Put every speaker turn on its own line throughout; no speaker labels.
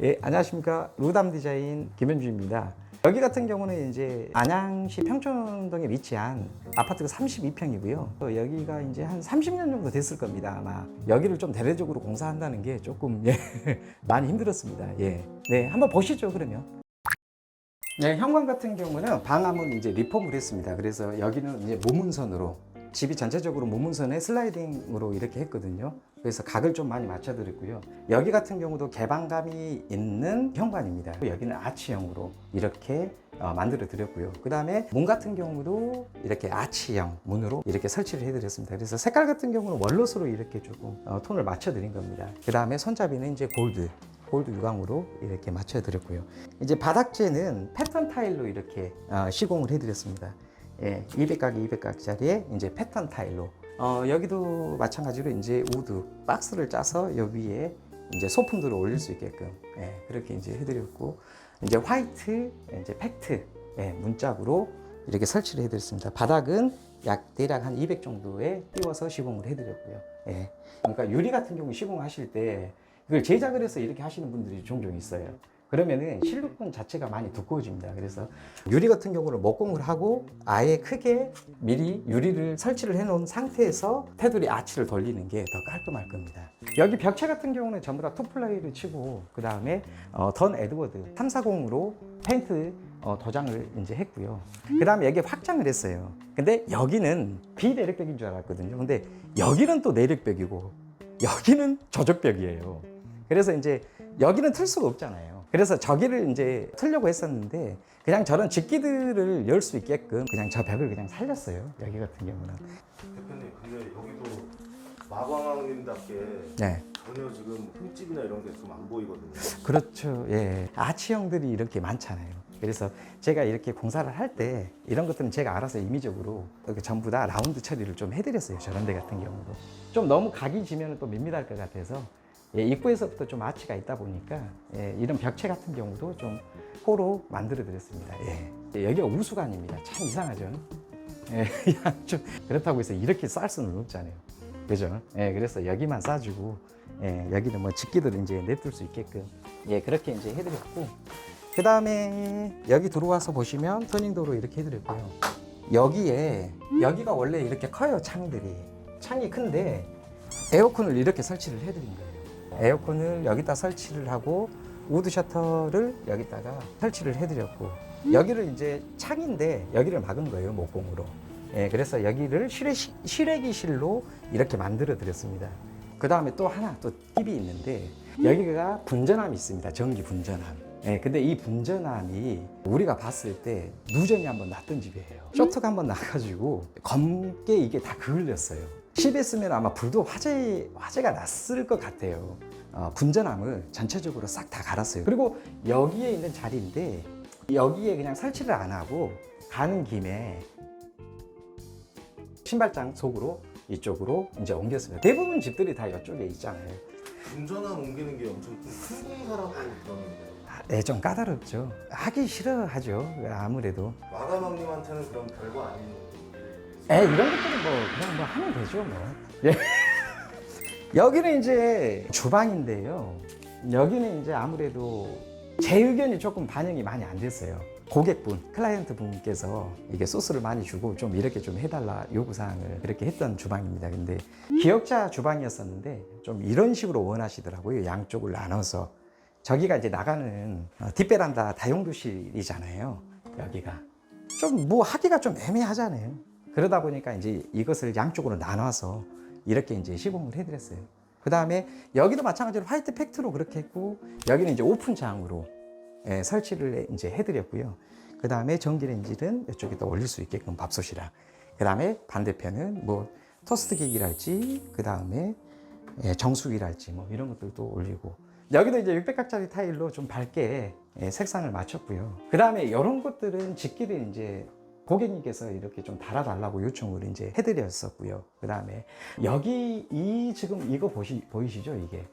예, 안녕하십니까. 루담 디자인 김현주입니다. 여기 같은 경우는 이제 안양시 평촌동에 위치한 아파트가 32평이고요. 여기가 이제 한 30년 정도 됐을 겁니다. 아마 여기를 좀 대대적으로 공사한다는 게 조금 많이 힘들었습니다. 예. 네, 한번 보시죠, 그러면. 네, 현관 같은 경우는 방암은 이제 리폼을 했습니다. 그래서 여기는 이제 모문선으로 집이 전체적으로 모문선에 슬라이딩으로 이렇게 했거든요. 그래서 각을 좀 많이 맞춰드렸고요. 여기 같은 경우도 개방감이 있는 현관입니다. 여기는 아치형으로 이렇게 만들어 드렸고요. 그 다음에 문 같은 경우도 이렇게 아치형 문으로 이렇게 설치를 해드렸습니다. 그래서 색깔 같은 경우는 월롯으로 이렇게 조금 톤을 맞춰드린 겁니다. 그 다음에 손잡이는 이제 골드 유광으로 이렇게 맞춰드렸고요. 이제 바닥재는 패턴 타일로 이렇게 시공을 해드렸습니다. 예, 200각, 200각짜리의 이제 패턴 타일로. 여기도 마찬가지로 이제 우드 박스를 짜서 여기 위에 이제 소품들을 올릴 수 있게끔 그렇게 이제 해드렸고, 이제 화이트, 이제 팩트 문짝으로 이렇게 설치를 해드렸습니다. 바닥은 대략 한 200 정도에 띄워서 시공을 해드렸고요. 그러니까 유리 같은 경우 시공하실 때 이걸 제작을 해서 이렇게 하시는 분들이 종종 있어요. 그러면은 실루폰 자체가 많이 두꺼워집니다. 그래서 유리 같은 경우는 목공을 하고 아예 크게 미리 유리를 설치를 해 놓은 상태에서 테두리 아치를 돌리는 게 더 깔끔할 겁니다. 여기 벽체 같은 경우는 전부 다 투플라이를 치고, 그 다음에 던 에드워드 340으로 페인트 도장을 이제 했고요. 그 다음에 여기 확장을 했어요. 근데 여기는 비내력벽인 줄 알았거든요. 근데 여기는 또 내력벽이고 여기는 저적벽이에요. 그래서 이제 여기는 틀 수가 없잖아요. 그래서 저기를 이제 틀려고 했었는데 그냥 저런 집기들을 열 수 있게끔 그냥 저 벽을 그냥 살렸어요. 여기 같은 경우는.
대표님, 근데 여기도 마광님답게 전혀 지금 흠집이나 이런 게 좀 안 보이거든요.
그렇죠. 예. 아치형들이 이렇게 많잖아요. 그래서 제가 이렇게 공사를 할 때 이런 것들은 제가 알아서 임의적으로 전부 다 라운드 처리를 좀 해드렸어요. 저런 데 같은 경우도. 좀 너무 각이 지면 또 밋밋할 것 같아서 입구에서부터 좀 아치가 있다 보니까 이런 벽체 같은 경우도 좀 호로 만들어 드렸습니다. 여기가 우수관입니다. 참 이상하죠. 좀 그렇다고 해서 이렇게 쌀 수는 없잖아요. 그죠? 그래서 여기만 싸주고 여기는 뭐 집기들 이제 내둘 수 있게끔 그렇게 이제 해드렸고, 그 다음에 여기 들어와서 보시면 터닝도로 이렇게 해드렸고요. 여기가 원래 이렇게 커요. 창이 큰데 에어컨을 이렇게 설치를 해드린 거예요. 에어컨을 여기다 설치를 하고 우드 셔터를 여기다가 설치를 해드렸고, 여기를 이제 창인데 여기를 막은 거예요, 목공으로. 그래서 여기를 실외기실로 이렇게 만들어 드렸습니다. 그 다음에 또 하나 또 팁이 있는데, 여기가 분전함이 있습니다. 전기 분전함. 근데 이 분전함이 우리가 봤을 때 누전이 한번 났던 집이에요. 쇼트가 한번 나가지고 검게 이게 다 그을렸어요. 씹었으면 아마 불도 화재가 났을 것 같아요. 분전함을 전체적으로 싹 다 갈았어요. 그리고 여기에 있는 자리인데 여기에 그냥 설치를 안 하고 가는 김에 신발장 속으로 이쪽으로 이제 옮겼습니다. 대부분 집들이 다 이쪽에 있잖아요.
분전함 옮기는 게 엄청 큰 공사라고 들었는데.
좀 까다롭죠. 하기 싫어하죠. 아무래도.
마감왕님한테는 그럼 별거 아닌.
이런 것들은 뭐 그냥 뭐 하면 되죠, 뭐. 여기는 이제 주방인데요. 여기는 이제 아무래도 제 의견이 조금 반영이 많이 안 됐어요. 고객분, 클라이언트 분께서 이게 소스를 많이 주고 좀 이렇게 좀 해달라 요구사항을 그렇게 했던 주방입니다. 근데 기역자 주방이었었는데 좀 이런 식으로 원하시더라고요. 양쪽을 나눠서. 저기가 이제 나가는 뒷베란다 다용도실이잖아요. 여기가. 좀 뭐 하기가 좀 애매하잖아요. 그러다 보니까 이제 이것을 양쪽으로 나눠서 이렇게 이제 시공을 해드렸어요. 그 다음에 여기도 마찬가지로 화이트 팩트로 그렇게 했고, 여기는 이제 오픈장으로 설치를 이제 해드렸고요. 그 다음에 전기레인지는 이쪽에다 올릴 수 있게끔 밥솥이랑, 그 다음에 반대편은 뭐 토스트기기랄지, 그 다음에 정수기랄지 뭐 이런 것들도 올리고, 여기도 이제 600각짜리 타일로 좀 밝게 색상을 맞췄고요. 그 다음에 이런 것들은 집기를 이제 고객님께서 이렇게 좀 달아달라고 요청을 이제 해드렸었고요. 그 다음에 여기 지금 이거 보이시죠? 이게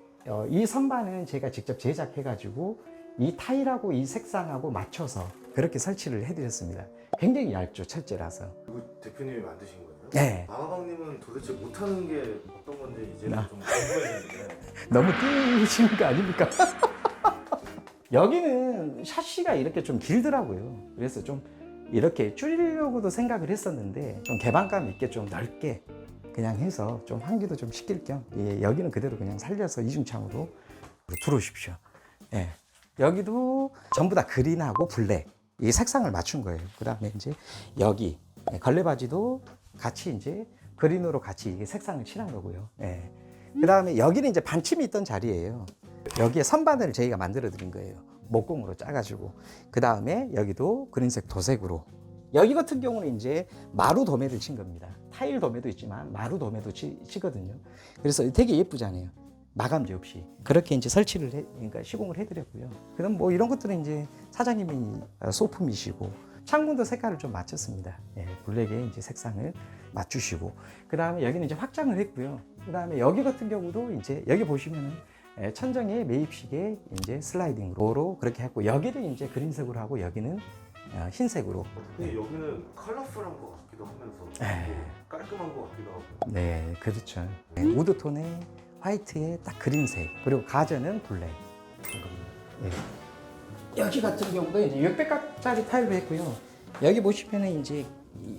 이 선반은 제가 직접 제작해가지고 이 타일하고 이 색상하고 맞춰서 그렇게 설치를 해드렸습니다. 굉장히 얇죠, 철제라서.
이거 대표님이 만드신 거예요?
네.
마감왕님은 도대체 못하는 게 어떤 건지 이제는 좀 궁금해지는데.
너무 띄우시는 거 아닙니까? 여기는 샤시가 이렇게 좀 길더라고요. 그래서 좀 이렇게 줄이려고도 생각을 했었는데 좀 개방감 있게 좀 넓게 그냥 해서 좀 환기도 좀 시킬 겸 예, 여기는 그대로 그냥 살려서 이중창으로 들어오십시오. 예. 여기도 전부 다 그린하고 블랙 이 색상을 맞춘 거예요. 그 다음에 이제 여기 걸레바지도 같이 이제 그린으로 같이 이게 색상을 칠한 거고요. 예. 그 다음에 여기는 이제 반침이 있던 자리예요. 여기에 선반을 저희가 만들어 드린 거예요. 목공으로 짜가지고. 그 다음에 여기도 그린색 도색으로. 여기 같은 경우는 이제 마루 도매를 친 겁니다. 타일 도매도 있지만 마루 도매도 치거든요. 그래서 되게 예쁘잖아요. 마감재 없이. 그렇게 이제 설치를 그러니까 시공을 해드렸고요. 그럼 뭐 이런 것들은 이제 사장님이 소품이시고 창문도 색깔을 좀 맞췄습니다. 예, 블랙에 이제 색상을 맞추시고. 그 다음에 여기는 이제 확장을 했고요. 그 다음에 여기 같은 경우도 이제 여기 보시면은 천정에 매입식에 이제 슬라이딩으로 그렇게 했고 여기는 이제 그린색으로 하고 여기는 흰색으로.
근데 여기는 컬러풀한 것 같기도 하면서 또 깔끔한 것 같기도 하고.
네, 그렇죠. 네, 우드톤에 화이트에 딱 그린색 그리고 가전은 블랙. 네. 여기 같은 경우도 이제 600각짜리 타일로 했고요. 여기 보시면은 이제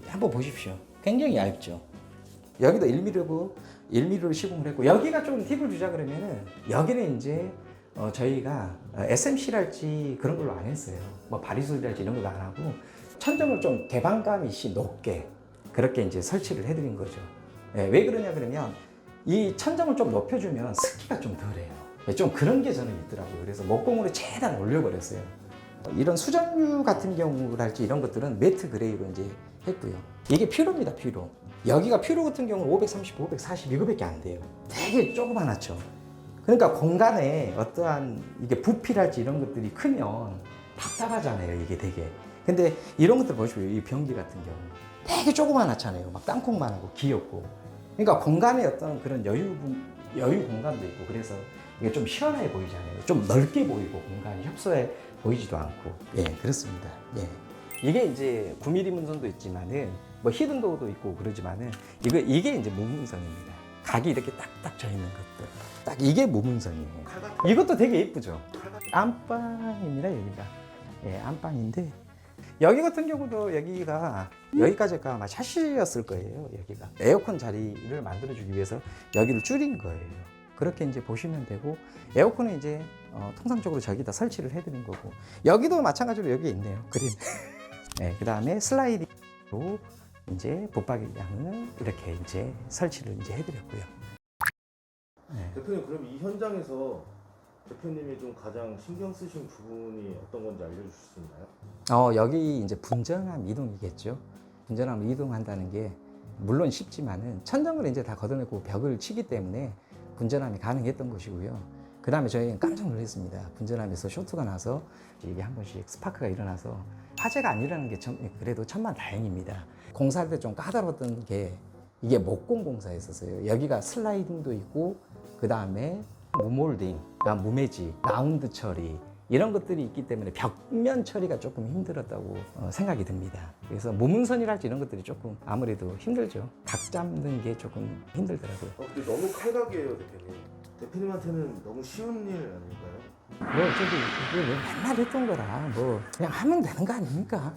한번 보십시오. 굉장히 얇죠. 여기도 1mm고 1mm로 시공을 했고 여기가 좀 팁을 주자 그러면은 여기는 이제 저희가 SMC랄지 그런 걸로 안 했어요. 뭐 바리솔이랄지 이런 걸로 안 하고 천정을 좀 개방감 있이 높게 그렇게 이제 설치를 해드린 거죠. 예, 왜 그러냐 그러면 이 천정을 좀 높여주면 습기가 좀 덜해요. 예, 좀 그런 게 저는 있더라고요. 그래서 목공으로 최대한 올려버렸어요. 이런 수전류 같은 경우랄지 이런 것들은 매트 그레이로 이제 했고요. 이게 퓨로입니다, 퓨로. 여기가 퓨로 같은 경우는 530, 540 이거밖에 안 돼요. 되게 조그만하죠. 그러니까 공간에 어떠한 이게 부피랄지 이런 것들이 크면 답답하잖아요, 이게 되게. 근데 이런 것들 보시고요, 이 변기 같은 경우 되게 조그만하잖아요. 막 땅콩만 하고 귀엽고. 그러니까 공간에 어떤 그런 여유 공간도 있고 그래서 이게 좀 시원해 보이잖아요. 좀 넓게 보이고 공간이 협소해 보이지도 않고. 예, 그렇습니다. 예. 이게 이제 9mm 문선도 있지만은 뭐 히든도어도 있고 그러지만은 이게 이제 무문선입니다. 각이 이렇게 딱딱 져 있는 것들. 딱 이게 무문선이에요. 이것도 되게 예쁘죠. 안방입니다, 여기가. 예, 안방인데 여기 같은 경우도 여기까지가 아마 샤시였을 거예요. 여기가 에어컨 자리를 만들어주기 위해서 여기를 줄인 거예요. 그렇게 이제 보시면 되고 에어컨은 이제 통상적으로 저기다 설치를 해드린 거고 여기도 마찬가지로 여기 있네요. 그린. 네, 그 다음에 슬라이딩으로 이제 붙박이장을 이렇게 이제 설치를 이제 해드렸고요. 네.
대표님 그럼 이 현장에서 대표님이 좀 가장 신경 쓰신 부분이 어떤 건지 알려주실 수 있나요?
여기 이제 분전함 이동이겠죠. 분전함 이동한다는 게 물론 쉽지만은 천정을 이제 다 걷어내고 벽을 치기 때문에 분전함이 가능했던 것이고요. 그 다음에 저희는 깜짝 놀랐습니다. 분전함에서 쇼트가 나서 이게 한 번씩 스파크가 일어나서 화재가 안 일어나는 게 그래도 천만다행입니다. 공사할 때 좀 까다로웠던 게 이게 목공 공사였었어요. 여기가 슬라이딩도 있고 그 다음에 무몰딩, 무매지, 라운드 처리 이런 것들이 있기 때문에 벽면 처리가 조금 힘들었다고 생각이 듭니다. 그래서 무문선이랄지 이런 것들이 조금 아무래도 힘들죠. 각 잡는 게 조금 힘들더라고요.
근데 너무 칼각이에요, 대표님. 대표님한테는 너무 쉬운 일 아닐까요?
뭐 저기 이거 맨날 했던 거라 뭐 그냥 하면 되는 거 아닙니까?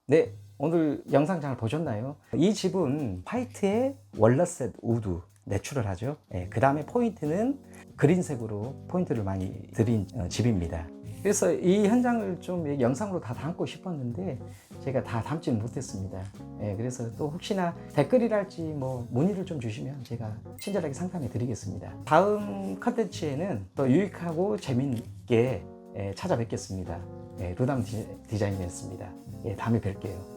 네, 오늘 영상 잘 보셨나요? 이 집은 화이트에 월러셋 우드 내추럴하죠. 네, 그 다음에 포인트는 그린색으로 포인트를 많이 드린 집입니다. 그래서 이 현장을 좀 영상으로 다 담고 싶었는데 제가 다 담지는 못했습니다. 예, 그래서 또 혹시나 댓글이랄지 뭐 문의를 좀 주시면 제가 친절하게 상담해 드리겠습니다. 다음 컨텐츠에는 또 유익하고 재미있게 찾아뵙겠습니다. 예, 루담 디자인이었습니다. 예, 다음에 뵐게요.